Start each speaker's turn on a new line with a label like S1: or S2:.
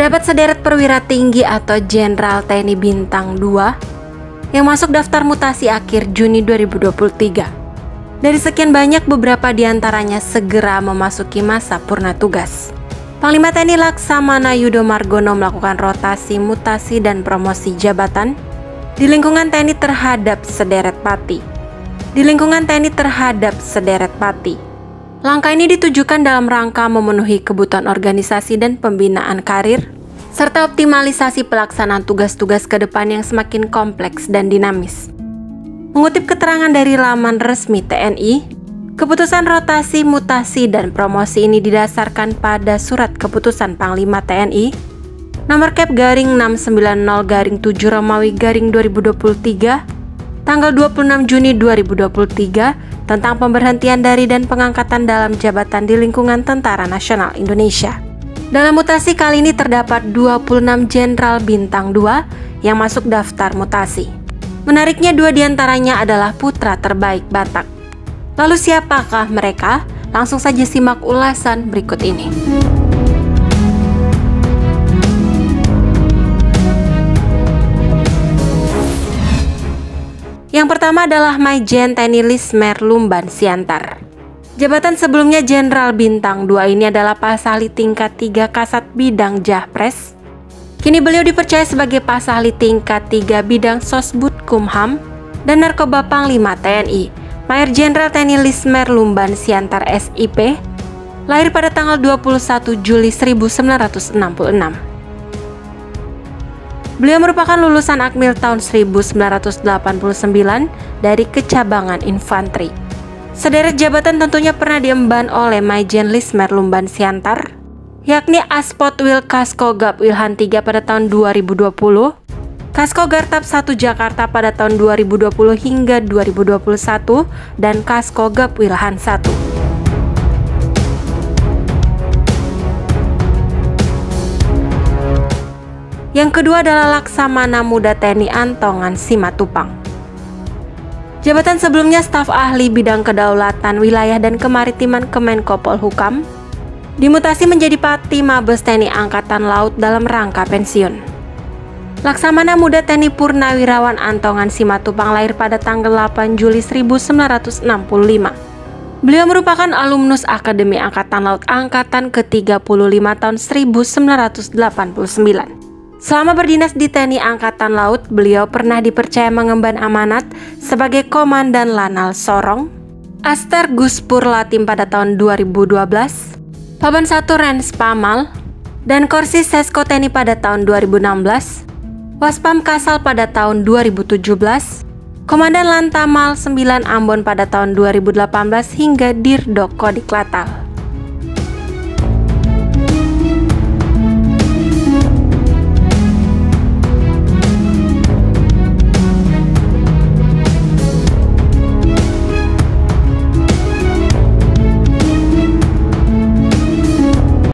S1: Terdapat sederet perwira tinggi atau Jenderal TNI Bintang 2 yang masuk daftar mutasi akhir Juni 2023. Dari sekian banyak, beberapa diantaranya segera memasuki masa purna tugas. Panglima TNI Laksamana Yudo Margono melakukan rotasi, mutasi, dan promosi jabatan di lingkungan TNI terhadap sederet pati. Langkah ini ditujukan dalam rangka memenuhi kebutuhan organisasi dan pembinaan karir, serta optimalisasi pelaksanaan tugas-tugas ke depan yang semakin kompleks dan dinamis. Mengutip keterangan dari laman resmi TNI, keputusan rotasi, mutasi, dan promosi ini didasarkan pada Surat Keputusan Panglima TNI Nomor Kep/690/7 Romawi/2023 tanggal 26 Juni 2023 tentang pemberhentian dari dan pengangkatan dalam jabatan di lingkungan Tentara Nasional Indonesia. Dalam mutasi kali ini terdapat 26 Jenderal Bintang 2 yang masuk daftar mutasi. Menariknya, 2 diantaranya adalah putra terbaik Batak. Lalu siapakah mereka? Langsung saja simak ulasan berikut ini. Yang pertama adalah Maijen TNI Lismer Lumban Siantar. Jabatan sebelumnya Jenderal Bintang 2 ini adalah Pasahli tingkat 3 Kasat Bidang Jahpres. Kini beliau dipercaya sebagai Pasahli tingkat 3 Bidang Sosbud Kumham dan Narkoba Panglima TNI, Mayor Jenderal TNI Lismer Lumban Siantar SIP, lahir pada tanggal 21 Juli 1966. Beliau merupakan lulusan Akmil tahun 1989 dari Kecabangan Infanteri. Sederet jabatan tentunya pernah diemban oleh Maijen Lismer Lumban Siantar, yakni Aspot Wil Kaskogab Wilhan 3 pada tahun 2020, Kaskogartap 1 Jakarta pada tahun 2020 hingga 2021, dan Kaskogab Wilhan 1. Yang kedua adalah Laksamana Muda TNI Antongan Simatupang. Jabatan sebelumnya staf ahli bidang kedaulatan wilayah dan kemaritiman Kemenko Polhukam, dimutasi menjadi Pati Mabes TNI Angkatan Laut dalam rangka pensiun. Laksamana Muda TNI Purnawirawan Antongan Simatupang lahir pada tanggal 8 Juli 1965. Beliau merupakan alumnus Akademi Angkatan Laut Angkatan ke-35 tahun 1989. Selama berdinas di TNI Angkatan Laut, beliau pernah dipercaya mengemban amanat sebagai Komandan Lanal Sorong, Aster Guspur Latim pada tahun 2012, Paban 1 Rens Pamal, dan Korsis Sesko TNI pada tahun 2016, Waspam Kasal pada tahun 2017, Komandan Lantamal 9 Ambon pada tahun 2018 hingga Dirdok Kodik Latal.